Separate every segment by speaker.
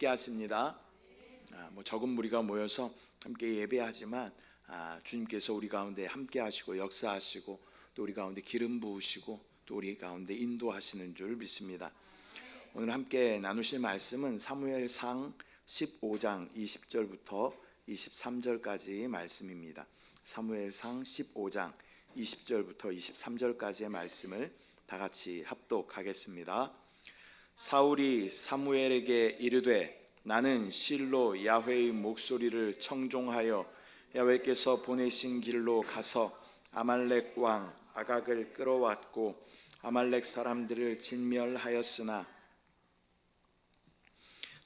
Speaker 1: 함께 하십니다. 적은 무리가 모여서 함께 예배하지만 주님께서 우리 가운데 함께 하시고 역사하시고 또 우리 가운데 기름 부으시고 또 우리 가운데 인도하시는 줄 믿습니다. 오늘 함께 나누실 말씀은 사무엘상 15장 20절부터 23절까지의 말씀입니다. 사무엘상 15장 20절부터 23절까지의 말씀을 다 같이 합독하겠습니다. 사울이 사무엘에게 이르되 나는 실로 야훼의 목소리를 청종하여 야훼께서 보내신 길로 가서 아말렉 왕 아각을 끌어왔고 아말렉 사람들을 진멸하였으나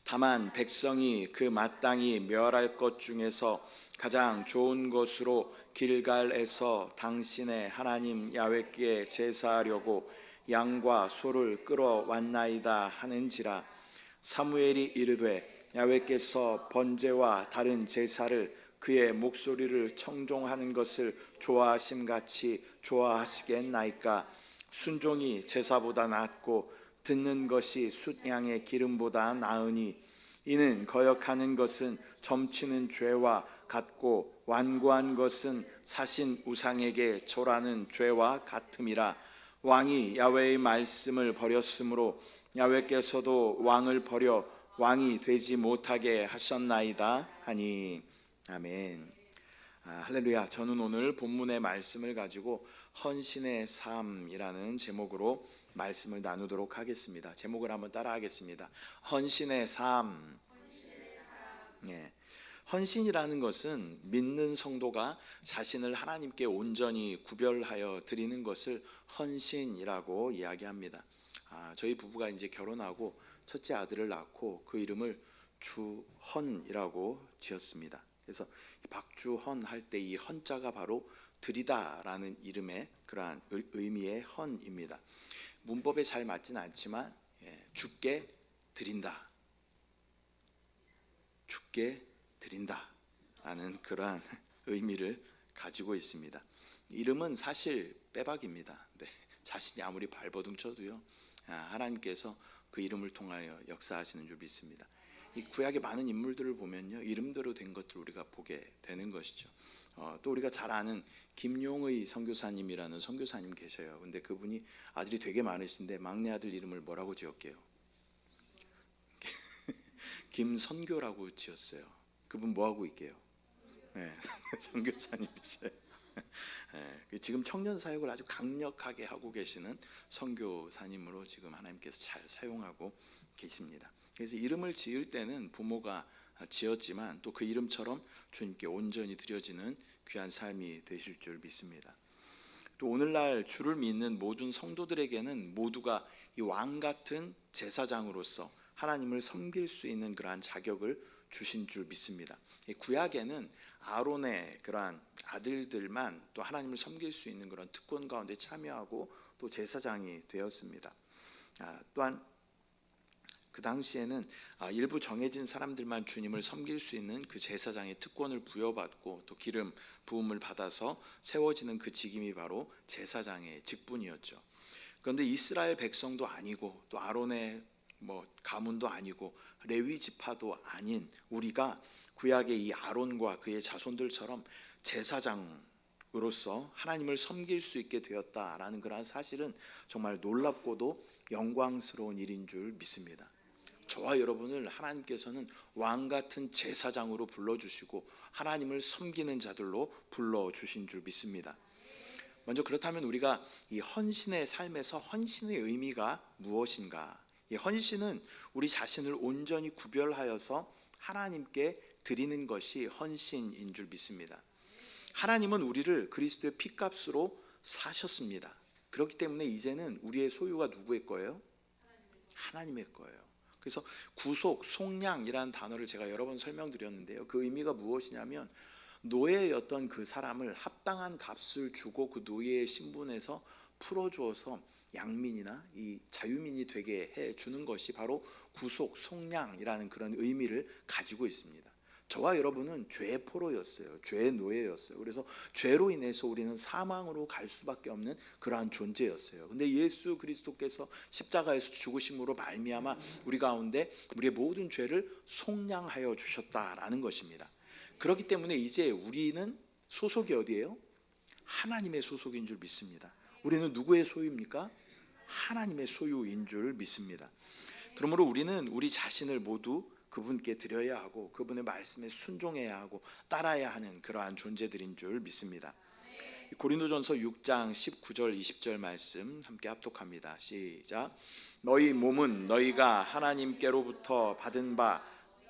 Speaker 1: 다만 백성이 그 마땅히 멸할 것 중에서 가장 좋은 것으로 길갈에서 당신의 하나님 야훼께 제사하려고 양과 소를 끌어왔나이다 하는지라. 사무엘이 이르되 야훼께서 번제와 다른 제사를 그의 목소리를 청종하는 것을 좋아하심같이 좋아하시겠나이까. 순종이 제사보다 낫고 듣는 것이 숫양의 기름보다 나으니 이는 거역하는 것은 점치는 죄와 같고 완고한 것은 사신 우상에게 절하는 죄와 같음이라. 왕이 야훼의 말씀을 버렸으므로 야훼께서도 왕을 버려 왕이 되지 못하게 하셨나이다 하니. 아멘. 할렐루야. 저는 오늘 본문의 말씀을 가지고 헌신의 삶이라는 제목으로 말씀을 나누도록 하겠습니다. 제목을 한번 따라하겠습니다. 헌신의 삶. 예. 헌신이라는 것은 믿는 성도가 자신을 하나님께 온전히 구별하여 드리는 것을 헌신이라고 이야기합니다. 저희 부부가 이제 결혼하고 첫째 아들을 낳고 그 이름을 주헌이라고 지었습니다. 그래서 박주헌 할 때 이 헌자가 바로 드리다라는 이름의 그러한 의미의 헌입니다. 문법에 잘 맞지는 않지만 주께 드린다, 주께 드린다 라는 그러한 의미를 가지고 있습니다. 이름은 사실 빼박입니다. 자신이 아무리 발버둥 쳐도요, 하나님께서 그 이름을 통하여 역사하시는 줄 믿습니다. 이 구약의 많은 인물들을 보면요, 이름대로 된 것들을 우리가 보게 되는 것이죠. 또 우리가 잘 아는 김용의 선교사님이라는 선교사님 계셔요. 근데 그분이 아들이 되게 많으신데 막내 아들 이름을 뭐라고 지었게요? 김선교라고 지었어요. 그분 뭐하고 있게요? 선교사님이셔요. 지금 청년 사역을 아주 강력하게 하고 계시는 선교사님으로 지금 하나님께서 잘 사용하고 계십니다. 그래서 이름을 지을 때는 부모가 지었지만 또 그 이름처럼 주님께 온전히 드려지는 귀한 삶이 되실 줄 믿습니다. 또 오늘날 주를 믿는 모든 성도들에게는 모두가 이 왕 같은 제사장으로서 하나님을 섬길 수 있는 그러한 자격을 주신 줄 믿습니다. 구약에는 아론의 그러한 아들들만 또 하나님을 섬길 수 있는 그런 특권 가운데 참여하고 또 제사장이 되었습니다. 또한 그 당시에는 일부 정해진 사람들만 주님을 섬길 수 있는 그 제사장의 특권을 부여받고 또 기름 부음을 받아서 세워지는 그 직임이 바로 제사장의 직분이었죠. 그런데 이스라엘 백성도 아니고 또 아론의 가문도 아니고 레위 지파도 아닌 우리가 구약의 이 아론과 그의 자손들처럼 제사장으로서 하나님을 섬길 수 있게 되었다라는 그런 사실은 정말 놀랍고도 영광스러운 일인 줄 믿습니다. 저와 여러분을 하나님께서는 왕같은 제사장으로 불러주시고 하나님을 섬기는 자들로 불러주신 줄 믿습니다. 먼저 그렇다면 우리가 이 헌신의 삶에서 헌신의 의미가 무엇인가? 이 헌신은 우리 자신을 온전히 구별하여서 하나님께 드리는 것이 헌신인 줄 믿습니다. 하나님은 우리를 그리스도의 피값으로 사셨습니다. 그렇기 때문에 이제는 우리의 소유가 누구의 거예요? 하나님의 거예요. 그래서 구속, 속량이라는 단어를 제가 여러 번 설명드렸는데요, 그 의미가 무엇이냐면 노예였던 그 사람을 합당한 값을 주고 그 노예의 신분에서 풀어주어서 양민이나 이 자유민이 되게 해주는 것이 바로 구속, 속량이라는 그런 의미를 가지고 있습니다. 저와 여러분은 죄의 포로였어요. 죄의 노예였어요. 그래서 죄로 인해서 우리는 사망으로 갈 수밖에 없는 그러한 존재였어요. 근데 예수 그리스도께서 십자가에서 죽으심으로 말미암아 우리 가운데 우리의 모든 죄를 속량하여 주셨다라는 것입니다. 그렇기 때문에 이제 우리는 소속이 어디예요? 하나님의 소속인 줄 믿습니다. 우리는 누구의 소유입니까? 하나님의 소유인 줄 믿습니다. 그러므로 우리는 우리 자신을 모두 그분께 드려야 하고 그분의 말씀에 순종해야 하고 따라야 하는 그러한 존재들인 줄 믿습니다. 고린도전서 6장 19절 20절 말씀 함께 합독합니다. 시작. 너희 몸은 너희가 하나님께로부터 받은 바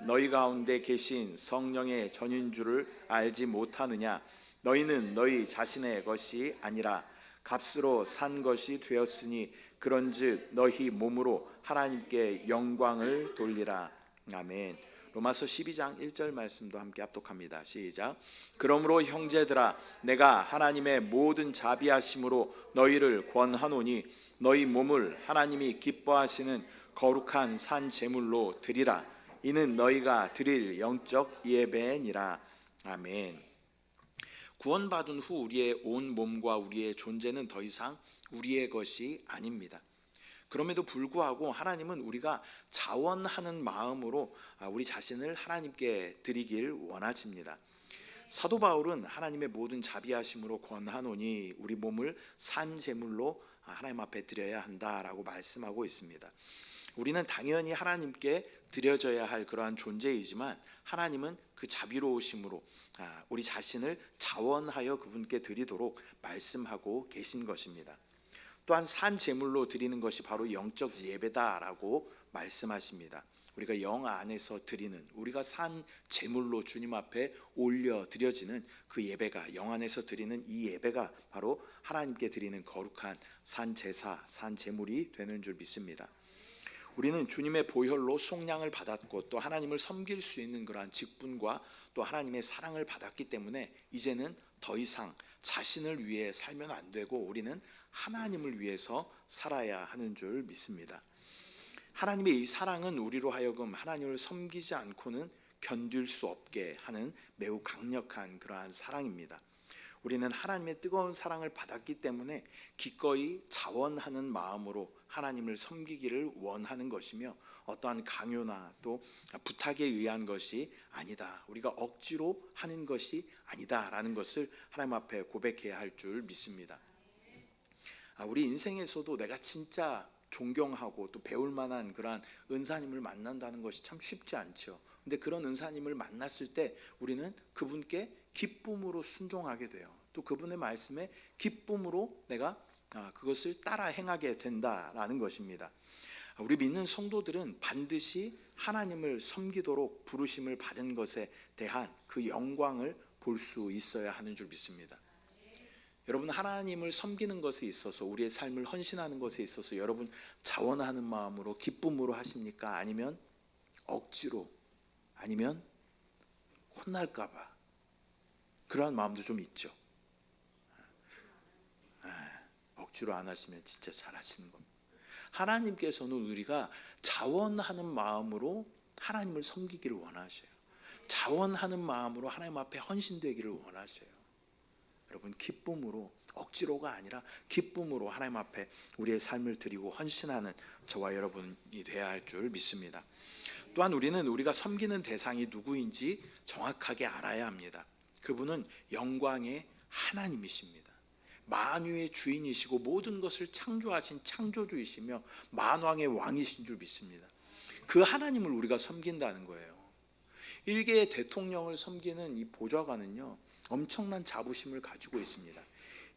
Speaker 1: 너희 가운데 계신 성령의 전인 줄을 알지 못하느냐. 너희는 너희 자신의 것이 아니라 값으로 산 것이 되었으니 그런즉 너희 몸으로 하나님께 영광을 돌리라. 아멘. 로마서 12장 1절 말씀도 함께 합독합니다. 시작. 그러므로 형제들아 내가 하나님의 모든 자비하심으로 너희를 권하노니 너희 몸을 하나님이 기뻐하시는 거룩한 산 제물로 드리라. 이는 너희가 드릴 영적 예배니라. 아멘. 구원받은 후 우리의 온 몸과 우리의 존재는 더 이상 우리의 것이 아닙니다. 그럼에도 불구하고 하나님은 우리가 자원하는 마음으로 우리 자신을 하나님께 드리길 원하십니다. 사도 바울은 하나님의 모든 자비하심으로 권하노니 우리 몸을 산 제물로 하나님 앞에 드려야 한다라고 말씀하고 있습니다. 우리는 당연히 하나님께 드려져야 할 그러한 존재이지만 하나님은 그 자비로우심으로 우리 자신을 자원하여 그분께 드리도록 말씀하고 계신 것입니다. 또한 산 제물로 드리는 것이 바로 영적 예배다라고 말씀하십니다. 우리가 영 안에서 드리는, 우리가 산 제물로 주님 앞에 올려 드려지는 그 예배가, 영 안에서 드리는 이 예배가 바로 하나님께 드리는 거룩한 산 제사, 산 제물이 되는 줄 믿습니다. 우리는 주님의 보혈로 속량을 받았고 또 하나님을 섬길 수 있는 그러한 직분과 또 하나님의 사랑을 받았기 때문에 이제는 더 이상 자신을 위해 살면 안 되고 우리는 하나님을 위해서 살아야 하는 줄 믿습니다. 하나님의 이 사랑은 우리로 하여금 하나님을 섬기지 않고는 견딜 수 없게 하는 매우 강력한 그러한 사랑입니다. 우리는 하나님의 뜨거운 사랑을 받았기 때문에 기꺼이 자원하는 마음으로 하나님을 섬기기를 원하는 것이며 어떠한 강요나 또 부탁에 의한 것이 아니다. 우리가 억지로 하는 것이 아니다라는 것을 하나님 앞에 고백해야 할 줄 믿습니다. 우리 인생에서도 내가 진짜 존경하고 또 배울 만한 그러한 은사님을 만난다는 것이 참 쉽지 않죠. 근데 그런 은사님을 만났을 때 우리는 그분께 기쁨으로 순종하게 돼요. 또 그분의 말씀에 기쁨으로 내가 그것을 따라 행하게 된다라는 것입니다. 우리 믿는 성도들은 반드시 하나님을 섬기도록 부르심을 받은 것에 대한 그 영광을 볼 수 있어야 하는 줄 믿습니다. 여러분, 하나님을 섬기는 것에 있어서 우리의 삶을 헌신하는 것에 있어서 여러분 자원하는 마음으로 기쁨으로 하십니까? 아니면 억지로, 아니면 혼날까 봐 그러한 마음도 좀 있죠. 억지로 안 하시면 진짜 잘하시는 겁니다. 하나님께서는 우리가 자원하는 마음으로 하나님을 섬기기를 원하셔요. 자원하는 마음으로 하나님 앞에 헌신되기를 원하셔요. 여러분, 기쁨으로, 억지로가 아니라 기쁨으로 하나님 앞에 우리의 삶을 드리고 헌신하는 저와 여러분이 되어야 할 줄 믿습니다. 또한 우리는 우리가 섬기는 대상이 누구인지 정확하게 알아야 합니다. 그분은 영광의 하나님이십니다. 만유의 주인이시고 모든 것을 창조하신 창조주이시며 만왕의 왕이신 줄 믿습니다. 그 하나님을 우리가 섬긴다는 거예요. 일개의 대통령을 섬기는 이 보좌관은요, 엄청난 자부심을 가지고 있습니다.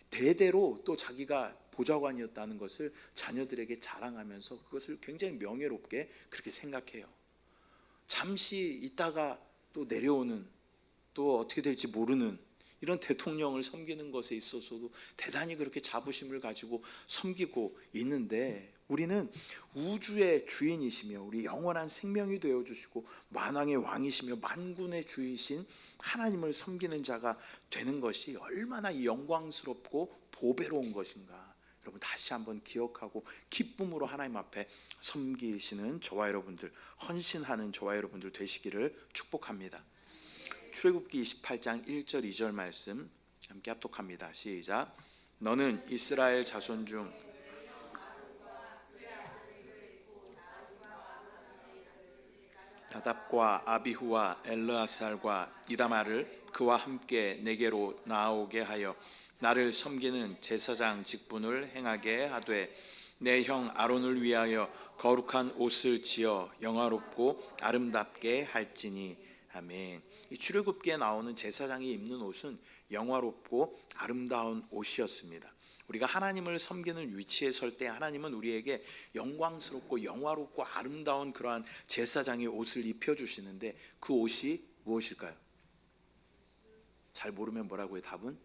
Speaker 1: 대대로 또 자기가 보좌관이었다는 것을 자녀들에게 자랑하면서 그것을 굉장히 명예롭게 그렇게 생각해요. 잠시 있다가 또 내려오는, 또 어떻게 될지 모르는 이런 대통령을 섬기는 것에 있어서도 대단히 그렇게 자부심을 가지고 섬기고 있는데, 우리는 우주의 주인이시며 우리 영원한 생명이 되어주시고 만왕의 왕이시며 만군의 주이신 하나님을 섬기는 자가 되는 것이 얼마나 영광스럽고 보배로운 것인가, 여러분 다시 한번 기억하고 기쁨으로 하나님 앞에 섬기시는 저와 여러분들, 헌신하는 저와 여러분들 되시기를 축복합니다. 출애굽기 28장 1절 2절 말씀 함께 합독합니다. 시작. 너는 이스라엘 자손 중 나답과 아비후와 엘르아살과 이다마를 그와 함께 내게로 나아오게 하여 나를 섬기는 제사장 직분을 행하게 하되 내 형 아론을 위하여 거룩한 옷을 지어 영화롭고 아름답게 할지니. 아멘. 이 출애굽기에 나오는 제사장이 입는 옷은 영화롭고 아름다운 옷이었습니다. 우리가 하나님을 섬기는 위치에 설 때 하나님은 우리에게 영광스럽고 영화롭고 아름다운 그러한 제사장의 옷을 입혀주시는데 그 옷이 무엇일까요? 잘 모르면 뭐라고요? 답은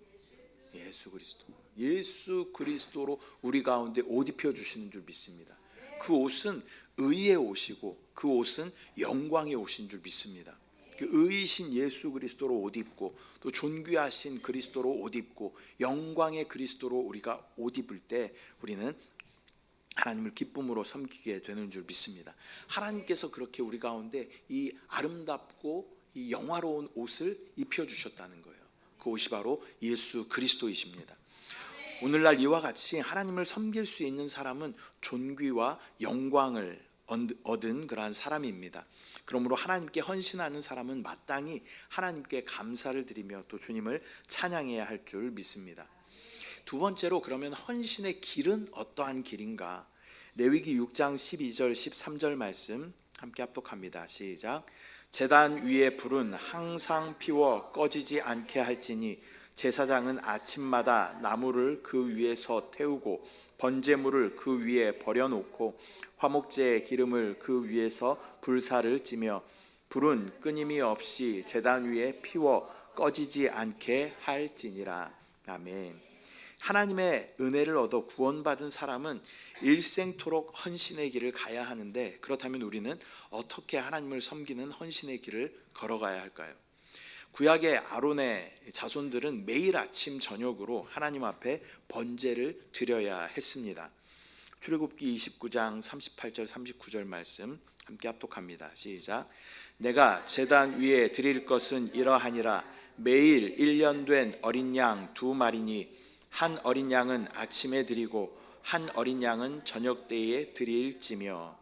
Speaker 1: 예수 그리스도. 예수 그리스도로 우리 가운데 옷 입혀주시는 줄 믿습니다. 그 옷은 의의 옷이고 그 옷은 영광의 옷인 줄 믿습니다. 그 의이신 예수 그리스도로 옷 입고 또 존귀하신 그리스도로 옷 입고 영광의 그리스도로 우리가 옷 입을 때 우리는 하나님을 기쁨으로 섬기게 되는 줄 믿습니다. 하나님께서 그렇게 우리 가운데 이 아름답고 이 영화로운 옷을 입혀주셨다는 거예요. 그 옷이 바로 예수 그리스도이십니다. 오늘날 이와 같이 하나님을 섬길 수 있는 사람은 존귀와 영광을 얻은 그러한 사람입니다. 그러므로 하나님께 헌신하는 사람은 마땅히 하나님께 감사를 드리며 또 주님을 찬양해야 할 줄 믿습니다. 두 번째로 그러면 헌신의 길은 어떠한 길인가? 레위기 6장 12절 13절 말씀 함께 합독합니다. 시작. 제단 위에 불은 항상 피워 꺼지지 않게 할지니 제사장은 아침마다 나무를 그 위에서 태우고 번제물을 그 위에 버려놓고 화목제의 기름을 그 위에서 불사를 찌며 불은 끊임이 없이 제단 위에 피워 꺼지지 않게 할지니라. 아멘. 하나님의 은혜를 얻어 구원받은 사람은 일생토록 헌신의 길을 가야 하는데 그렇다면 우리는 어떻게 하나님을 섬기는 헌신의 길을 걸어가야 할까요? 구약의 아론의 자손들은 매일 아침 저녁으로 하나님 앞에 번제를 드려야 했습니다. 출애굽기 29장 38절 39절 말씀 함께 합독합니다. 시작. 내가 제단 위에 드릴 것은 이러하니라. 매일 1년 된 어린 양 2마리니 한 어린 양은 아침에 드리고 한 어린 양은 저녁 때에 드릴지며.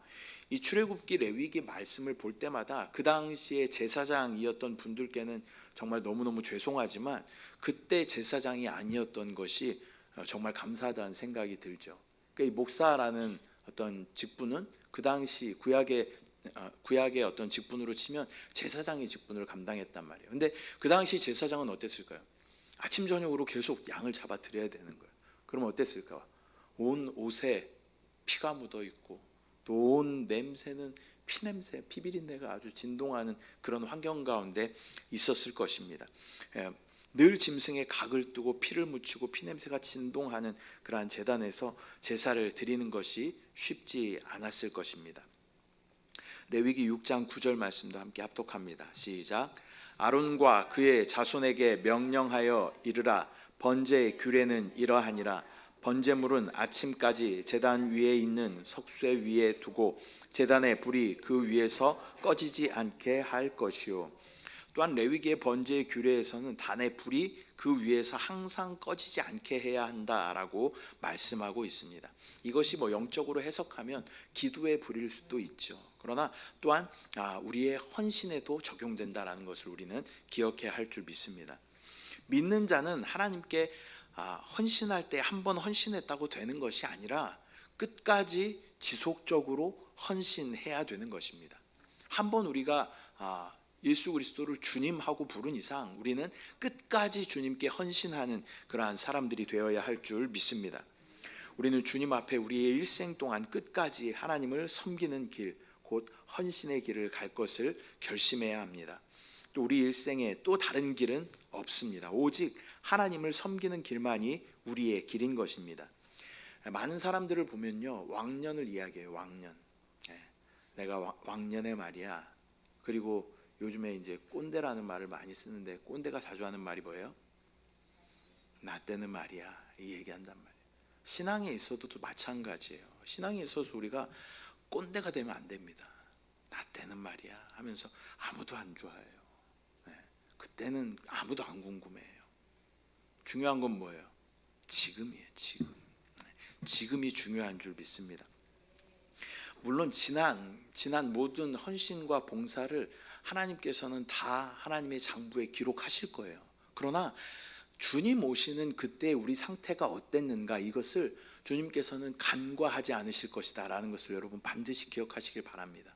Speaker 1: 이 출애굽기 레위기 말씀을 볼 때마다 그 당시에 제사장이었던 분들께는 정말 너무너무 죄송하지만 그때 제사장이 아니었던 것이 정말 감사하다는 생각이 들죠. 그러니까 이 목사라는 어떤 직분은 그 당시 구약의 어떤 직분으로 치면 제사장의 직분을 감당했단 말이에요. 근데 그 당시 제사장은 어땠을까요? 아침 저녁으로 계속 양을 잡아 드려야 되는 거예요. 그럼 어땠을까? 온 옷에 피가 묻어 있고 또 온 냄새는 피냄새, 피비린내가 아주 진동하는 그런 환경 가운데 있었을 것입니다. 늘 짐승의 각을 뜨고 피를 묻히고 피냄새가 진동하는 그러한 제단에서 제사를 드리는 것이 쉽지 않았을 것입니다. 레위기 6장 9절 말씀도 함께 합독합니다. 시작. 아론과 그의 자손에게 명령하여 이르라. 번제의 규례는 이러하니라. 번제물은 아침까지 제단 위에 있는 석쇠 위에 두고 제단의 불이 그 위에서 꺼지지 않게 할 것이요. 또한 레위기의 번제의 규례에서는 단의 불이 그 위에서 항상 꺼지지 않게 해야 한다라고 말씀하고 있습니다. 이것이 영적으로 해석하면 기도의 불일 수도 있죠. 그러나 또한 우리의 헌신에도 적용된다라는 것을 우리는 기억해야 할 줄 믿습니다. 믿는 자는 하나님께 헌신할 때 한 번 헌신했다고 되는 것이 아니라 끝까지 지속적으로 헌신해야 되는 것입니다. 한 번 우리가 예수 그리스도를 주님하고 부른 이상 우리는 끝까지 주님께 헌신하는 그러한 사람들이 되어야 할 줄 믿습니다. 우리는 주님 앞에 우리의 일생 동안 끝까지 하나님을 섬기는 길, 곧 헌신의 길을 갈 것을 결심해야 합니다. 또 우리 일생에 또 다른 길은 없습니다. 오직 하나님을 섬기는 길만이 우리의 길인 것입니다. 많은 사람들을 보면요, 왕년을 이야기해요. 왕년. 내가 왕년에 말이야. 그리고 요즘에 이제 꼰대라는 말을 많이 쓰는데 꼰대가 자주 하는 말이 뭐예요? 나 때는 말이야. 이 얘기한단 말이에요. 신앙에 있어도 또 마찬가지예요. 신앙에 있어서 우리가 꼰대가 되면 안 됩니다. 나 때는 말이야 하면서 아무도 안 좋아해요. 그때는 아무도 안 궁금해요. 중요한 건 뭐예요? 지금이에요. 지금이 중요한 줄 믿습니다. 물론 지난 모든 헌신과 봉사를 하나님께서는 다 하나님의 장부에 기록하실 거예요. 그러나 주님 오시는 그때 우리 상태가 어땠는가, 이것을 주님께서는 간과하지 않으실 것이다 라는 것을 여러분 반드시 기억하시길 바랍니다.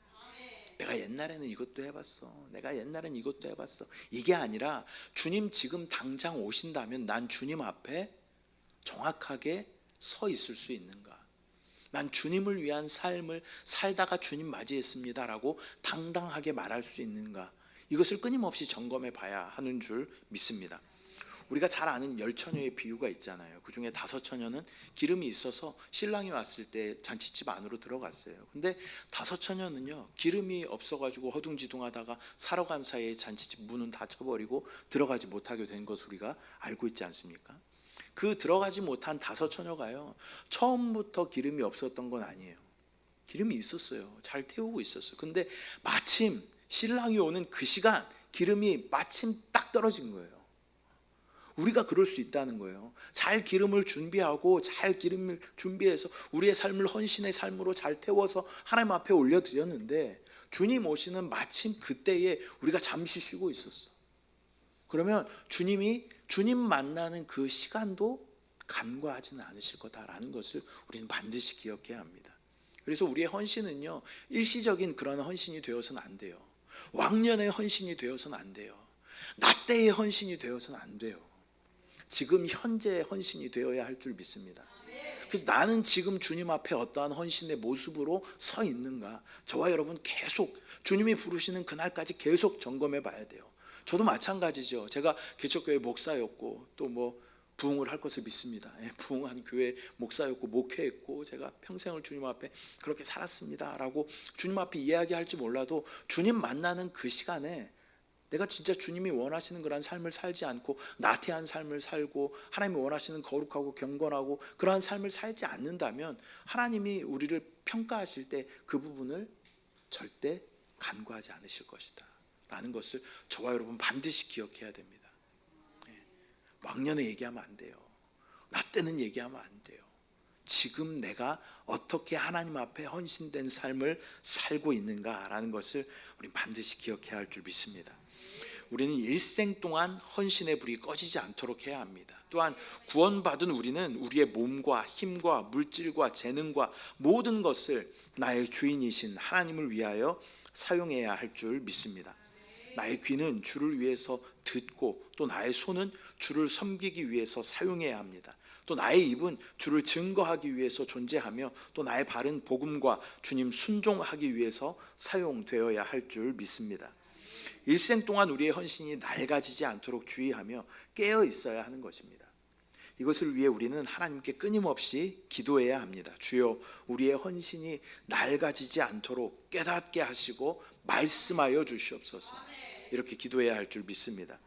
Speaker 1: 내가 옛날에는 이것도 해봤어, 내가 옛날에는 이것도 해봤어, 이게 아니라 주님 지금 당장 오신다면 난 주님 앞에 정확하게 서 있을 수 있는가, 난 주님을 위한 삶을 살다가 주님 맞이했습니다 라고 당당하게 말할 수 있는가, 이것을 끊임없이 점검해 봐야 하는 줄 믿습니다. 우리가 잘 아는 10처녀의 비유가 있잖아요. 그 중에 5처녀는 기름이 있어서 신랑이 왔을 때 잔치집 안으로 들어갔어요. 근데 5처녀는요, 기름이 없어가지고 허둥지둥하다가 사러 간 사이에 잔치집 문은 닫혀버리고 들어가지 못하게 된 것을 우리가 알고 있지 않습니까? 그 들어가지 못한 5처녀가요, 처음부터 기름이 없었던 건 아니에요. 기름이 있었어요. 잘 태우고 있었어요. 근데 마침 신랑이 오는 그 시간 기름이 마침 딱 떨어진 거예요. 우리가 그럴 수 있다는 거예요. 잘 기름을 준비하고 잘 기름을 준비해서 우리의 삶을 헌신의 삶으로 잘 태워서 하나님 앞에 올려드렸는데 주님 오시는 마침 그때에 우리가 잠시 쉬고 있었어. 그러면 주님 만나는 그 시간도 간과하지는 않으실 거다라는 것을 우리는 반드시 기억해야 합니다. 그래서 우리의 헌신은요, 일시적인 그런 헌신이 되어서는 안 돼요. 왕년의 헌신이 되어서는 안 돼요. 나때의 헌신이 되어서는 안 돼요. 지금 현재의 헌신이 되어야 할 줄 믿습니다. 그래서 나는 지금 주님 앞에 어떠한 헌신의 모습으로 서 있는가, 저와 여러분 계속 주님이 부르시는 그날까지 계속 점검해 봐야 돼요. 저도 마찬가지죠. 제가 개척교회 목사였고 또 부흥을 할 것을 믿습니다. 부흥한 교회 목사였고 목회했고 제가 평생을 주님 앞에 그렇게 살았습니다 라고 주님 앞에 이야기할지 몰라도 주님 만나는 그 시간에 내가 진짜 주님이 원하시는 그런 삶을 살지 않고 나태한 삶을 살고 하나님이 원하시는 거룩하고 경건하고 그러한 삶을 살지 않는다면 하나님이 우리를 평가하실 때 그 부분을 절대 간과하지 않으실 것이다 라는 것을 저와 여러분 반드시 기억해야 됩니다. 왕년에 얘기하면 안 돼요. 나 때는 얘기하면 안 돼요. 지금 내가 어떻게 하나님 앞에 헌신된 삶을 살고 있는가라는 것을 우리는 반드시 기억해야 할 줄 믿습니다. 우리는 일생 동안 헌신의 불이 꺼지지 않도록 해야 합니다. 또한 구원받은 우리는 우리의 몸과 힘과 물질과 재능과 모든 것을 나의 주인이신 하나님을 위하여 사용해야 할 줄 믿습니다. 나의 귀는 주를 위해서 듣고 또 나의 손은 주를 섬기기 위해서 사용해야 합니다. 또 나의 입은 주를 증거하기 위해서 존재하며 또 나의 발은 복음과 주님 순종하기 위해서 사용되어야 할 줄 믿습니다. 일생 동안 우리의 헌신이 낡아지지 않도록 주의하며 깨어 있어야 하는 것입니다. 이것을 위해 우리는 하나님께 끊임없이 기도해야 합니다. 주여, 우리의 헌신이 낡아지지 않도록 깨닫게 하시고 말씀하여 주시옵소서. 이렇게 기도해야 할 줄 믿습니다.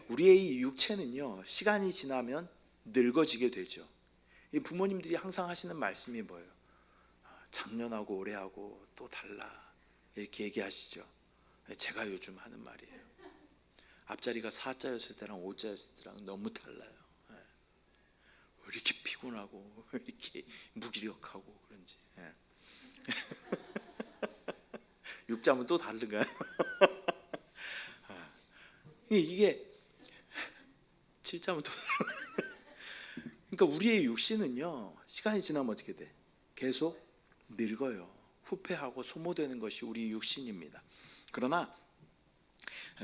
Speaker 1: 우리의 이 육체는요, 시간이 지나면 늙어지게 되죠. 이 부모님들이 항상 하시는 말씀이 뭐예요? 작년하고 올해하고 또 달라, 이렇게 얘기하시죠. 제가 요즘 하는 말이에요. 앞자리가 4자였을 때랑 5자였을 때랑 너무 달라요. 왜 이렇게 피곤하고 왜 이렇게 무기력하고 그런지. 6자면 또 다른가요? 이게 7자면 또 그러니까 우리의 육신은요, 시간이 지나면 어떻게 돼? 계속 늙어요. 후퇴하고 소모되는 것이 우리 육신입니다. 그러나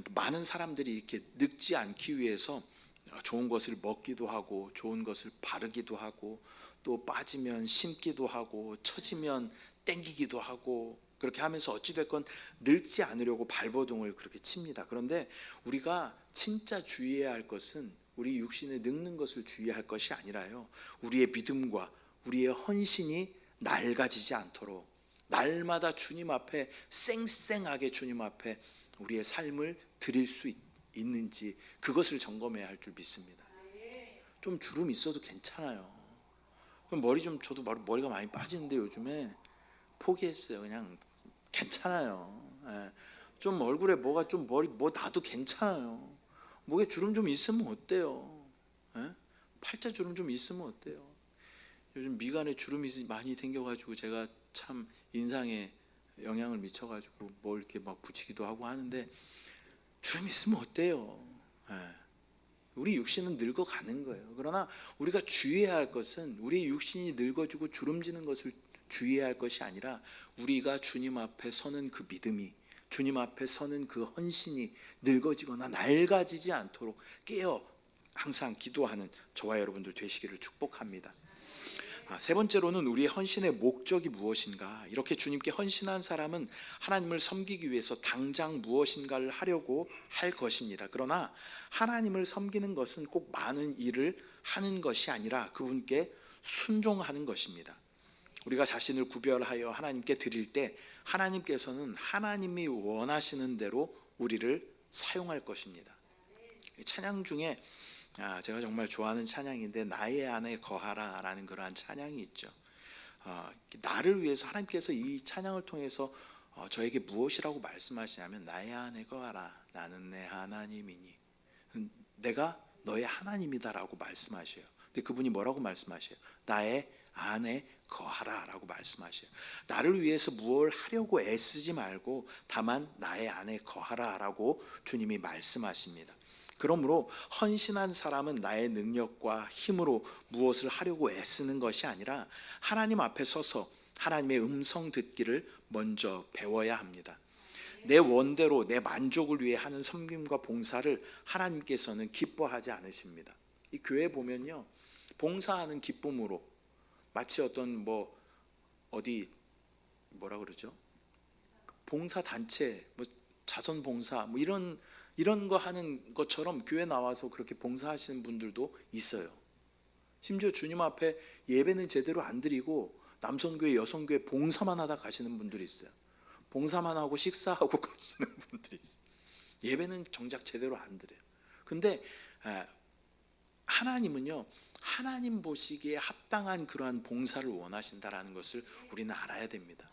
Speaker 1: 많은 사람들이 이렇게 늙지 않기 위해서 좋은 것을 먹기도 하고 좋은 것을 바르기도 하고 또 빠지면 심기도 하고 처지면 땡기기도 하고 그렇게 하면서 어찌됐건 늙지 않으려고 발버둥을 그렇게 칩니다. 그런데 우리가 진짜 주의해야 할 것은 우리 육신에 늙는 것을 주의할 것이 아니라요, 우리의 믿음과 우리의 헌신이 낡아지지 않도록 날마다 주님 앞에 쌩쌩하게 주님 앞에 우리의 삶을 드릴 수 있는지 그것을 점검해야 할 줄 믿습니다. 좀 주름 있어도 괜찮아요. 저도 머리가 많이 빠지는데 요즘에 포기했어요. 그냥 괜찮아요. 좀 얼굴에 뭐가 좀 뭐 나도 괜찮아요. 목에 주름 좀 있으면 어때요? 예? 팔자 주름 좀 있으면 어때요? 요즘 미간에 주름이 많이 생겨가지고 제가 참 인상에 영향을 미쳐가지고 뭘 이렇게 막 붙이기도 하고 하는데, 주름 있으면 어때요? 예. 우리 육신은 늙어가는 거예요. 그러나 우리가 주의해야 할 것은 우리 육신이 늙어지고 주름지는 것을 주의해야 할 것이 아니라, 우리가 주님 앞에 서는 그 믿음이, 주님 앞에 서는 그 헌신이 늙어지거나 낡아지지 않도록 깨어 항상 기도하는 저와 여러분들 되시기를 축복합니다. 세 번째로는 우리의 헌신의 목적이 무엇인가? 이렇게 주님께 헌신한 사람은 하나님을 섬기기 위해서 당장 무엇인가를 하려고 할 것입니다. 그러나 하나님을 섬기는 것은 꼭 많은 일을 하는 것이 아니라 그분께 순종하는 것입니다. 우리가 자신을 구별하여 하나님께 드릴 때 하나님께서는 하나님이 원하시는 대로 우리를 사용할 것입니다. 찬양 중에 제가 정말 좋아하는 찬양인데, 나의 안에 거하라 라는 그러한 찬양이 있죠. 나를 위해서 하나님께서 이 찬양을 통해서 저에게 무엇이라고 말씀하시냐면, 나의 안에 거하라, 나는 내 하나님이니, 내가 너의 하나님이다 라고 말씀하셔요. 근데 그분이 뭐라고 말씀하셔요? 나의 안에 거하라 라고 말씀하셔요. 나를 위해서 무엇을 하려고 애쓰지 말고 다만 나의 안에 거하라 라고 주님이 말씀하십니다. 그러므로 헌신한 사람은 나의 능력과 힘으로 무엇을 하려고 애쓰는 것이 아니라 하나님 앞에 서서 하나님의 음성 듣기를 먼저 배워야 합니다. 내 원대로 내 만족을 위해 하는 섬김과 봉사를 하나님께서는 기뻐하지 않으십니다. 이 교회 보면요, 봉사하는 기쁨으로 마치 어떤 어디 뭐라 그러죠? 봉사 단체, 자선 봉사 이런 거 하는 것처럼 교회 나와서 그렇게 봉사하시는 분들도 있어요. 심지어 주님 앞에 예배는 제대로 안 드리고 남성교회, 여성교회 봉사만 하다 가시는 분들이 있어요. 봉사만 하고 식사하고 가시는 분들이 있어요. 예배는 정작 제대로 안 드려요. 근데 하나님은요, 하나님 보시기에 합당한 그러한 봉사를 원하신다라는 것을 우리는 알아야 됩니다.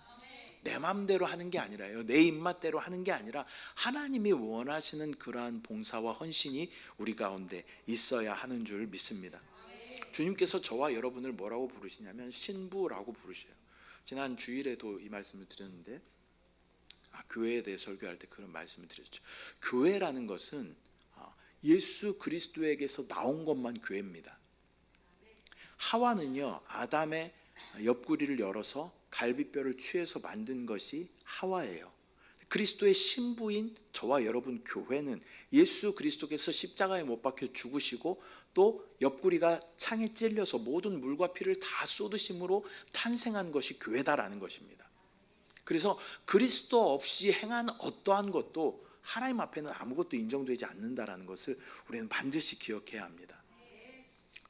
Speaker 1: 내 마음대로 하는 게 아니라요, 내 입맛대로 하는 게 아니라 하나님이 원하시는 그러한 봉사와 헌신이 우리 가운데 있어야 하는 줄 믿습니다. 주님께서 저와 여러분을 뭐라고 부르시냐면 신부라고 부르셔요. 지난 주일에도 이 말씀을 드렸는데, 교회에 대해 설교할 때 그런 말씀을 드렸죠. 교회라는 것은 예수 그리스도에게서 나온 것만 교회입니다. 하와는요, 아담의 옆구리를 열어서 갈비뼈를 취해서 만든 것이 하와예요. 그리스도의 신부인 저와 여러분 교회는 예수 그리스도께서 십자가에 못 박혀 죽으시고 또 옆구리가 창에 찔려서 모든 물과 피를 다 쏟으심으로 탄생한 것이 교회다라는 것입니다. 그래서 그리스도 없이 행한 어떠한 것도 하나님 앞에는 아무것도 인정되지 않는다라는 것을 우리는 반드시 기억해야 합니다.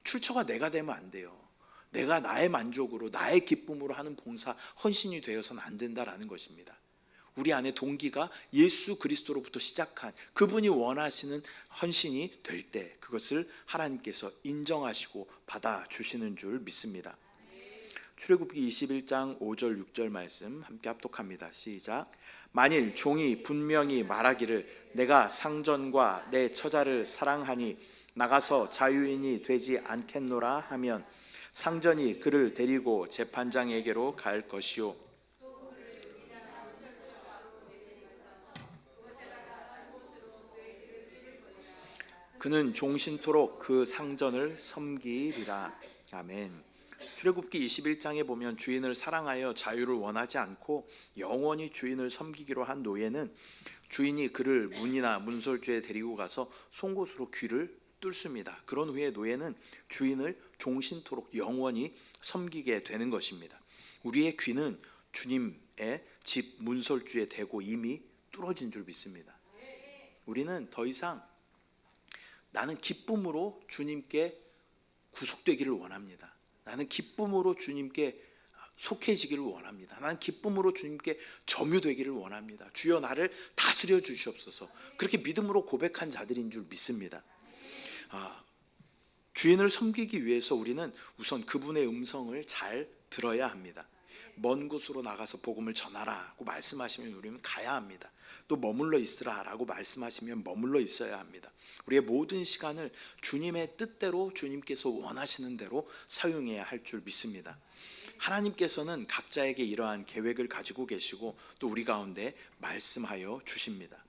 Speaker 1: 출처가 내가 되면 안 돼요. 내가 나의 만족으로 나의 기쁨으로 하는 봉사, 헌신이 되어서는 안 된다라는 것입니다. 우리 안에 동기가 예수 그리스도로부터 시작한 그분이 원하시는 헌신이 될 때 그것을 하나님께서 인정하시고 받아주시는 줄 믿습니다. 출애굽기 21장 5절 6절 말씀 함께 합독합니다. 시작. 만일 종이 분명히 말하기를 내가 상전과 내 처자를 사랑하니 나가서 자유인이 되지 않겠노라 하면 상전이 그를 데리고 재판장에게로 갈 것이요 그는 종신토록 그 상전을 섬기리라. 아멘. 출애굽기 21장에 보면 주인을 사랑하여 자유를 원하지 않고 영원히 주인을 섬기기로 한 노예는 주인이 그를 문이나 문설주에 데리고 가서 송곳으로 귀를 뚫습니다. 그런 후에 노예는 주인을 종신토록 영원히 섬기게 되는 것입니다. 우리의 귀는 주님의 집 문설주에 대고 이미 뚫어진 줄 믿습니다. 우리는 더 이상 나는 기쁨으로 주님께 구속되기를 원합니다. 나는 기쁨으로 주님께 속해지기를 원합니다. 나는 기쁨으로 주님께 점유되기를 원합니다. 주여 나를 다스려 주시옵소서. 그렇게 믿음으로 고백한 자들인 줄 믿습니다. 주인을 섬기기 위해서 우리는 우선 그분의 음성을 잘 들어야 합니다. 먼 곳으로 나가서 복음을 전하라고 말씀하시면 우리는 가야 합니다. 또 머물러 있으라라고 말씀하시면 머물러 있어야 합니다. 우리의 모든 시간을 주님의 뜻대로 주님께서 원하시는 대로 사용해야 할 줄 믿습니다. 하나님께서는 각자에게 이러한 계획을 가지고 계시고 또 우리 가운데 말씀하여 주십니다.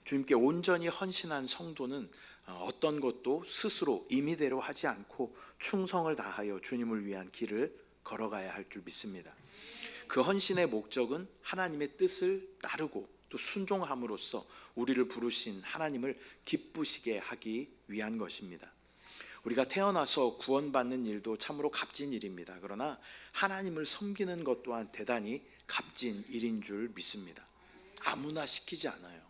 Speaker 1: 주님께 온전히 헌신한 성도는 어떤 것도 스스로 임의대로 하지 않고 충성을 다하여 주님을 위한 길을 걸어가야 할 줄 믿습니다. 그 헌신의 목적은 하나님의 뜻을 따르고 또 순종함으로써 우리를 부르신 하나님을 기쁘시게 하기 위한 것입니다. 우리가 태어나서 구원받는 일도 참으로 값진 일입니다. 그러나 하나님을 섬기는 것 또한 대단히 값진 일인 줄 믿습니다. 아무나 시키지 않아요.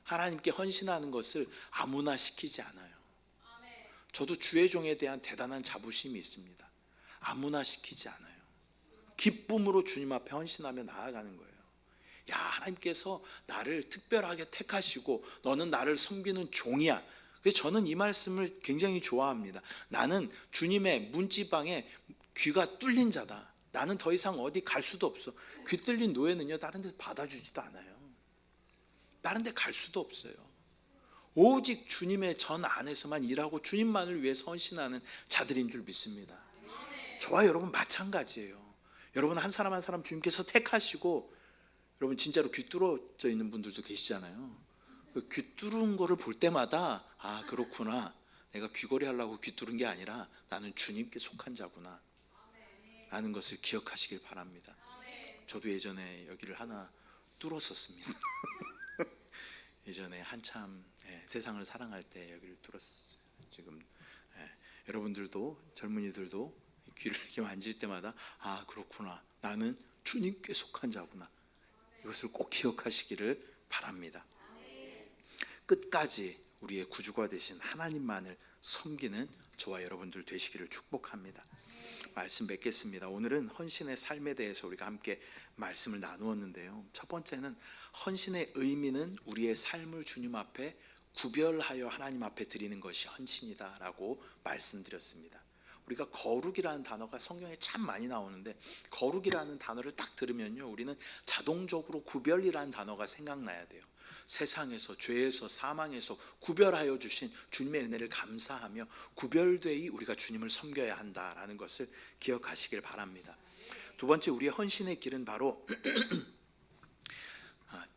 Speaker 1: 하나님께 헌신하는 것을 아무나 시키지 않아요. 저도 주의 종에 대한 대단한 자부심이 있습니다. 아무나 시키지 않아요. 기쁨으로 주님 앞에 헌신하며 나아가는 거예요. 야, 하나님께서 나를 특별하게 택하시고 너는 나를 섬기는 종이야. 그래서 저는 이 말씀을 굉장히 좋아합니다. 나는 주님의 문지방에 귀가 뚫린 자다. 나는 더 이상 어디 갈 수도 없어. 귀 뚫린 노예는요 다른 데서 받아주지도 않아요. 다른 데 갈 수도 없어요. 오직 주님의 전 안에서만 일하고 주님만을 위해서 헌신하는 자들인 줄 믿습니다. 저와 여러분 마찬가지예요. 여러분 한 사람 한 사람 주님께서 택하시고, 여러분 진짜로 귀 뚫어져 있는 분들도 계시잖아요. 귀 뚫은 거를 볼 때마다 아, 그렇구나, 내가 귀걸이 하려고 귀 뚫은 게 아니라 나는 주님께 속한 자구나 라는 것을 기억하시길 바랍니다. 저도 예전에 여기를 하나 뚫었었습니다. 예전에 한참 세상을 사랑할 때 여기를 뚫었어요. 지금 여러분들도, 젊은이들도 귀를 이렇게 만질 때마다 아, 그렇구나, 나는 주님께 속한 자구나, 이것을 꼭 기억하시기를 바랍니다. 끝까지 우리의 구주가 되신 하나님만을 섬기는 저와 여러분들 되시기를 축복합니다. 말씀 맺겠습니다. 오늘은 헌신의 삶에 대해서 우리가 함께 말씀을 나누었는데요, 첫 번째는 헌신의 의미는 우리의 삶을 주님 앞에 구별하여 하나님 앞에 드리는 것이 헌신이다 라고 말씀드렸습니다. 우리가 거룩이라는 단어가 성경에 참 많이 나오는데, 거룩이라는 단어를 딱 들으면요 우리는 자동적으로 구별이라는 단어가 생각나야 돼요. 세상에서, 죄에서, 사망에서 구별하여 주신 주님의 은혜를 감사하며 구별되이 우리가 주님을 섬겨야 한다라는 것을 기억하시길 바랍니다. 두 번째, 우리의 헌신의 길은 바로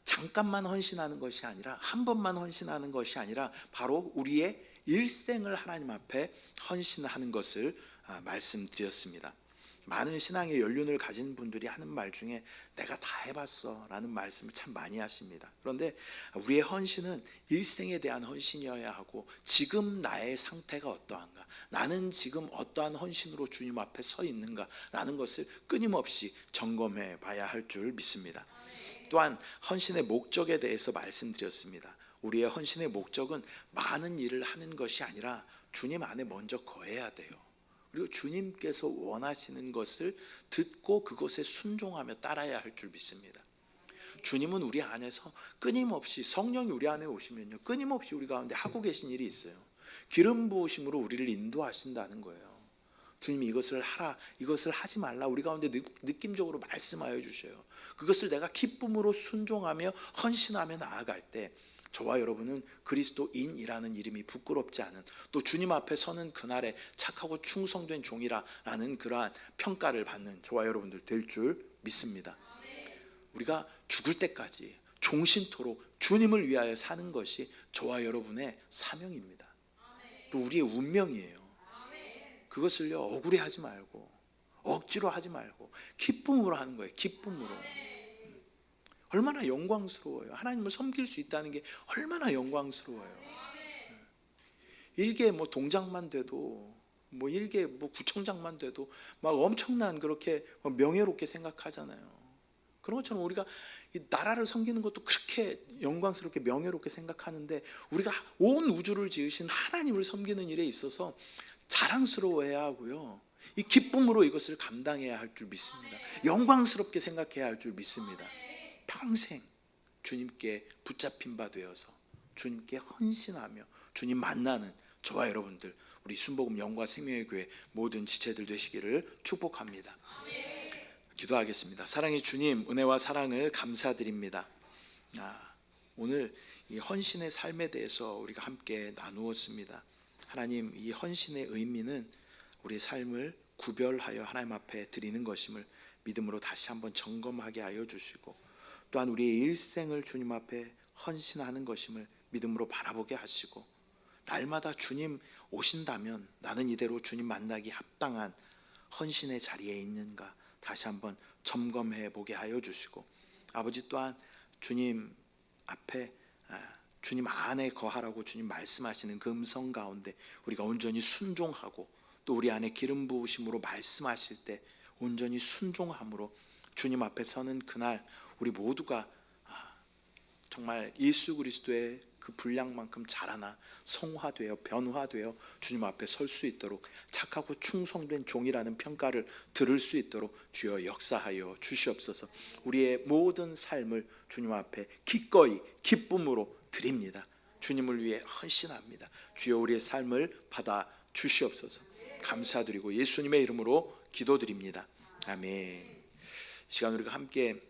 Speaker 1: 잠깐만 헌신하는 것이 아니라, 한 번만 헌신하는 것이 아니라 바로 우리의 일생을 하나님 앞에 헌신하는 것을 말씀드렸습니다. 많은 신앙의 연륜을 가진 분들이 하는 말 중에 내가 다 해봤어 라는 말씀을 참 많이 하십니다. 그런데 우리의 헌신은 일생에 대한 헌신이어야 하고, 지금 나의 상태가 어떠한가, 나는 지금 어떠한 헌신으로 주님 앞에 서 있는가 라는 것을 끊임없이 점검해 봐야 할 줄 믿습니다. 또한 헌신의 목적에 대해서 말씀드렸습니다. 우리의 헌신의 목적은 많은 일을 하는 것이 아니라 주님 안에 먼저 거해야 돼요. 그리고 주님께서 원하시는 것을 듣고 그것에 순종하며 따라야 할 줄 믿습니다. 주님은 우리 안에서 끊임없이, 성령이 우리 안에 오시면요 끊임없이 우리 가운데 하고 계신 일이 있어요. 기름 부으심으로 우리를 인도하신다는 거예요. 주님이 이것을 하라, 이것을 하지 말라 우리 가운데 느낌적으로 말씀하여 주셔요. 그것을 내가 기쁨으로 순종하며 헌신하며 나아갈 때 저와 여러분은 그리스도인이라는 이름이 부끄럽지 않은, 또 주님 앞에 서는 그날에 착하고 충성된 종이라는 그러한 평가를 받는 저와 여러분들 될 줄 믿습니다. 우리가 죽을 때까지 종신토록 주님을 위하여 사는 것이 저와 여러분의 사명입니다. 또 우리의 운명이에요. 그것을요 억울해하지 말고 억지로 하지 말고 기쁨으로 하는 거예요. 기쁨으로. 얼마나 영광스러워요. 하나님을 섬길 수 있다는 게 얼마나 영광스러워요. 일개 동장만 돼도, 일개 구청장만 돼도 막 엄청난 그렇게 명예롭게 생각하잖아요. 그런 것처럼 우리가 이 나라를 섬기는 것도 그렇게 영광스럽게 명예롭게 생각하는데, 우리가 온 우주를 지으신 하나님을 섬기는 일에 있어서 자랑스러워해야 하고요, 이 기쁨으로 이것을 감당해야 할 줄 믿습니다. 영광스럽게 생각해야 할 줄 믿습니다. 평생 주님께 붙잡힌 바 되어서 주님께 헌신하며 주님 만나는 저와 여러분들, 우리 순복음 영과 생명의 교회 모든 지체들 되시기를 축복합니다. 기도하겠습니다. 사랑의 주님, 은혜와 사랑을 감사드립니다. 오늘 이 헌신의 삶에 대해서 우리가 함께 나누었습니다. 하나님, 이 헌신의 의미는 우리의 삶을 구별하여 하나님 앞에 드리는 것임을 믿음으로 다시 한번 점검하게 하여 주시고, 또한 우리의 일생을 주님 앞에 헌신하는 것임을 믿음으로 바라보게 하시고, 날마다 주님 오신다면 나는 이대로 주님 만나기 합당한 헌신의 자리에 있는가 다시 한번 점검해 보게 하여 주시고, 아버지 또한 주님 앞에 주님 안에 거하라고 주님 말씀하시는 그 음성 가운데 우리가 온전히 순종하고, 또 우리 안에 기름 부으심으로 말씀하실 때 온전히 순종함으로 주님 앞에 서는 그날 우리 모두가 정말 예수 그리스도의 그 분량만큼 자라나 성화되어 변화되어 주님 앞에 설 수 있도록, 착하고 충성된 종이라는 평가를 들을 수 있도록 주여 역사하여 주시옵소서. 우리의 모든 삶을 주님 앞에 기꺼이 기쁨으로 드립니다. 주님을 위해 헌신합니다. 주여 우리의 삶을 받아 주시옵소서. 감사드리고 예수님의 이름으로 기도드립니다. 아멘. 이 시간 우리가 함께